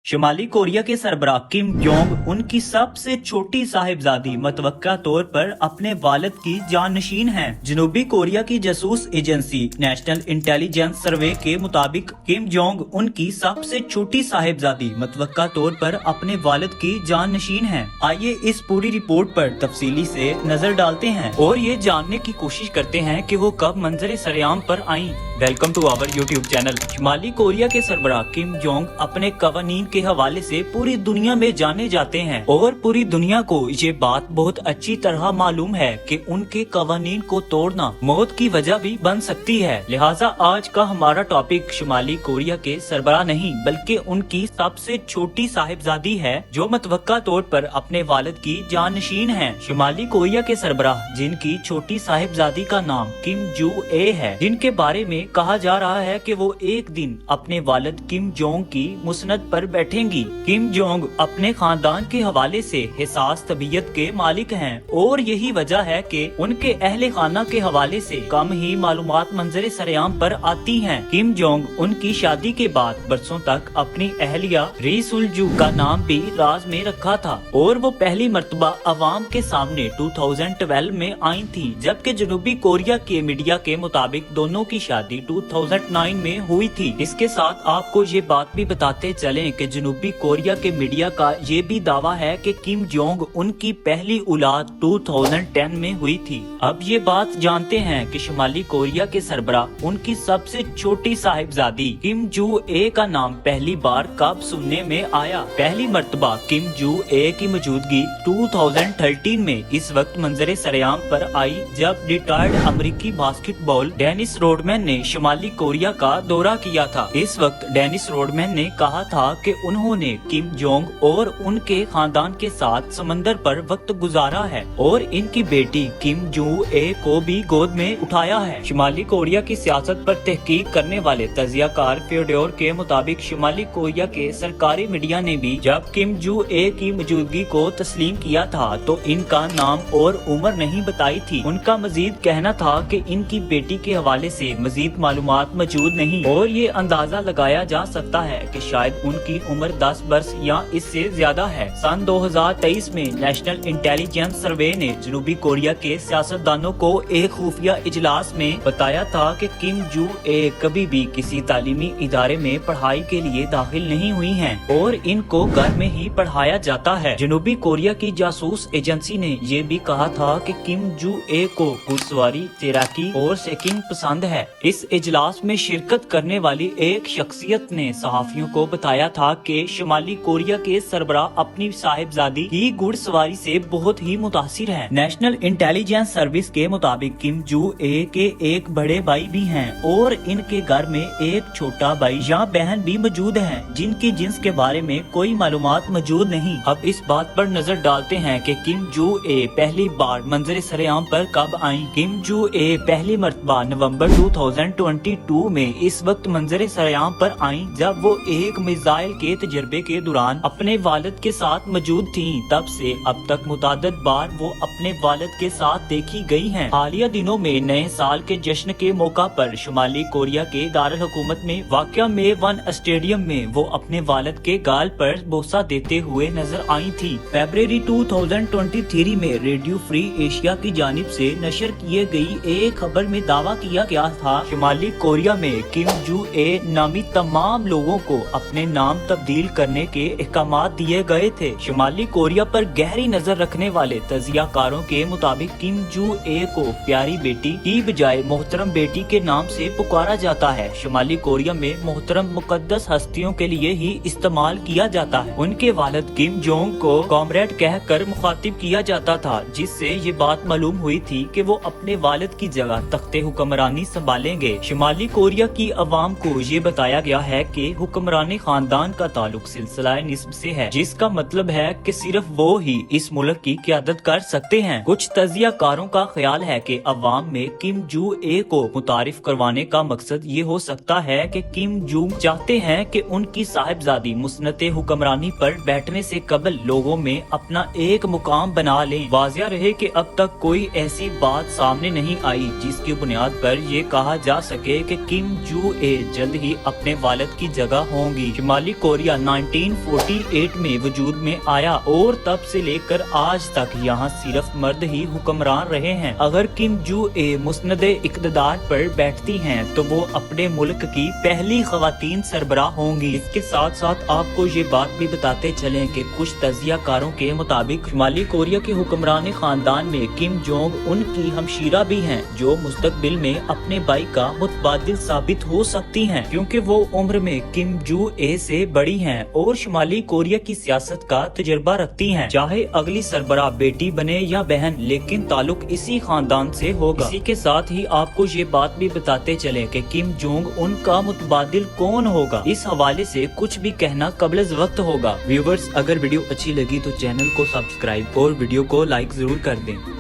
शुमाली कोरिया के सरबराह किम जोंग उनकी सबसे छोटी साहिबजादी मतवक्का तौर पर अपने वालिद की जाननशीन हैं। जनूबी कोरिया की जासूस एजेंसी नेशनल इंटेलिजेंस सर्वे के मुताबिक किम जोंग उनकी सबसे छोटी साहिबजादी मतवक्का तौर पर अपने वालिद की जाननशीन हैं। आइए इस पूरी रिपोर्ट पर तफसीली से नजर डालते हैं और ये जानने की कोशिश करते हैं कि वो कब मंजर सरेआम पर आईं। Welcome to our YouTube channel. शुमाली कोरिया के सरबराह किम जोंग अपने कवानीन के हवाले से पूरी दुनिया में जाने जाते हैं और पूरी दुनिया को ये बात बहुत अच्छी तरह मालूम है कि उनके कवानीन को तोड़ना मौत की वजह भी बन सकती है। लिहाजा आज का हमारा टॉपिक शुमाली कोरिया के सरबराह नहीं बल्कि उनकी सबसे छोटी साहिबजादी है जो मतवक्का तौर पर अपने वालिद की जाननशीन है। शुमाली कोरिया के सरबराह जिनकी छोटी साहिबजादी का नाम किम जू ए है, जिनके बारे में कहा जा रहा है कि वो एक दिन अपने वालिद किम जोंग की मुसनद पर बैठेंगी। किम जोंग अपने खानदान के हवाले से हिसास तबीयत के मालिक हैं और यही वजह है कि उनके अहले खाना के हवाले से कम ही मालूमात मंजर सरेआम पर आती हैं। किम जोंग उनकी शादी के बाद बरसों तक अपनी अहलिया री सुल जू का नाम भी राज में रखा था और वो पहली मर्तबा अवाम के सामने 2012 में आई थी, जबकि जनूबी कोरिया के मीडिया के मुताबिक दोनों की शादी 2009 में हुई थी। इसके साथ आपको ये बात भी बताते चलें कि जनूबी कोरिया के मीडिया का ये भी दावा है कि किम जोंग उनकी पहली औलाद 2010 में हुई थी। अब ये बात जानते हैं कि शुमाली कोरिया के सरबराह उनकी सबसे छोटी साहिबजादी किम जू ए का नाम पहली बार कब सुनने में आया। पहली मर्तबा किम जू ए की मौजूदगी 2013 में इस वक्त मंजर सरेआम पर आई जब रिटायर्ड अमेरिकी बास्केटबॉल डेनिस रोडमैन ने शुमाली कोरिया का दौरा किया था। इस वक्त डेनिस रोडमैन ने कहा था कि उन्होंने किम जोंग और उनके खानदान के साथ समंदर पर वक्त गुजारा है और इनकी बेटी किम जू ए को भी गोद में उठाया है। शुमाली कोरिया की सियासत पर तहकीक करने वाले तजियाकार फेडोर के मुताबिक शुमाली कोरिया के सरकारी मीडिया ने भी जब किम जू ए की मौजूदगी को तस्लीम किया था तो इनका नाम और उम्र नहीं बताई थी। उनका मजीद कहना था कि इनकी बेटी के हवाले से मजीद मालूमात मौजूद नहीं और ये अंदाजा लगाया जा सकता है कि शायद उनकी उम्र 10 वर्ष या इससे ज्यादा है। सन 2023 में नेशनल इंटेलिजेंस सर्वे ने जनूबी कोरिया के सियासतदानों को एक खुफिया इजलास में बताया था कि किम जू ए कभी भी किसी तालीमी इदारे में पढ़ाई के लिए दाखिल नहीं हुई हैं और इनको घर में ही पढ़ाया जाता है। जनूबी कोरिया की जासूस एजेंसी ने ये भी कहा था कि किम जू ए को घुड़सवारी, तैराकी और सेकिंग पसंद है। इस इजलास में शिरकत करने वाली एक शख्सियत ने सहाफियों को बताया था कि शुमाली कोरिया के सरबराह अपनी साहिबजादी की घुड़सवारी से बहुत ही मुतासिर हैं। नेशनल इंटेलिजेंस सर्विस के मुताबिक किम जू ए के एक बड़े भाई भी हैं और इनके घर में एक छोटा भाई या बहन भी मौजूद है जिनकी जिन्स के बारे में कोई मालूमात मौजूद नहीं। अब इस बात पर नजर डालते हैं कि किम जू ए पहली बार मंजर सरेआम पर कब आई। किम जू ए पहली मर्तबा नवंबर 2022 में इस वक्त मंजर सरेआम पर आई जब वो एक मिसाइल के तजर्बे के दौरान अपने वालिद के साथ मौजूद थीं। तब से अब तक मुतादिद बार वो अपने वालिद के साथ देखी गई हैं। हालिया दिनों में नए साल के जश्न के मौका पर शुमाली कोरिया के दारुल हुकूमत में वाक़या मे वन स्टेडियम में वो अपने वालिद के गाल पर बोसा देते हुए नजर आई थी। फरवरी 2023 में रेडियो फ्री एशिया की जानिब से नशर किए गई एक खबर में दावा किया गया था शुमाली कोरिया में किम जू ए नामी तमाम लोगों को अपने नाम तब्दील करने के अहकामात दिए गए थे। शुमाली कोरिया पर गहरी नजर रखने वाले तजियाकारों के मुताबिक किम जू ए को प्यारी बेटी की बजाय मोहतरम बेटी के नाम से पुकारा जाता है। शुमाली कोरिया में मोहतरम मुकद्दस हस्तियों के लिए ही इस्तेमाल किया जाता है। उनके वालिद किम जोंग को कॉमरेड कहकर मुखातिब किया जाता था, जिससे ये बात मालूम हुई थी कि वो अपने वालिद की जगह तख्ते हुक्मरानी संभालेंगे। शुमाली कोरिया की अवाम को ये बताया गया है कि हुक्मरानी खानदान का ताल्लुक सिलसिला निस्ब से है, जिसका मतलब है कि सिर्फ वो ही इस मुल्क की क़यादत कर सकते हैं। कुछ तजियाकारों का ख्याल है कि अवाम में किम जू ए को मुतारिफ करवाने का मकसद ये हो सकता है कि किम जू चाहते हैं कि उनकी साहिबजादी मुसनते हुक्मरानी पर बैठने से कबल लोगों में अपना एक मुकाम बना लें। वाज़िया रहे कि अब तक कोई ऐसी बात सामने नहीं आई जिसकी बुनियाद पर ये कहा जा जा सके कि किम जू ए जल्द ही अपने वालिद की जगह होंगी। शुमाली कोरिया 1948 में वजूद में आया और तब से लेकर आज तक यहाँ सिर्फ मर्द ही हुक्मरान रहे हैं। अगर किम जू ए मुस्नदे इक़्तिदार पर बैठती हैं तो वो अपने मुल्क की पहली ख़वातीन सरबराह होंगी। इसके साथ साथ आपको ये बात भी बताते चलें कि कुछ तजियाकारों के मुताबिक शुमाली कोरिया के हुक्मरान खानदान में किम जोंग उन की हमशीरा भी हैं, जो मुस्तकबिल में अपने भाई का मुतबादिल साबित हो सकती हैं, क्योंकि वो उम्र में किम जू ए से बड़ी हैं और शुमाली कोरिया की सियासत का तजुर्बा रखती हैं। चाहे अगली सरबराह बेटी बने या बहन, लेकिन ताल्लुक इसी खानदान से होगा। इसी के साथ ही आपको ये बात भी बताते चले कि किम जोंग उनका मुतबादिल कौन होगा, इस हवाले से कुछ भी कहना कब्ल वक्त होगा। व्यूवर्स, अगर वीडियो अच्छी लगी तो चैनल को सब्सक्राइब और वीडियो को लाइक जरूर कर दें।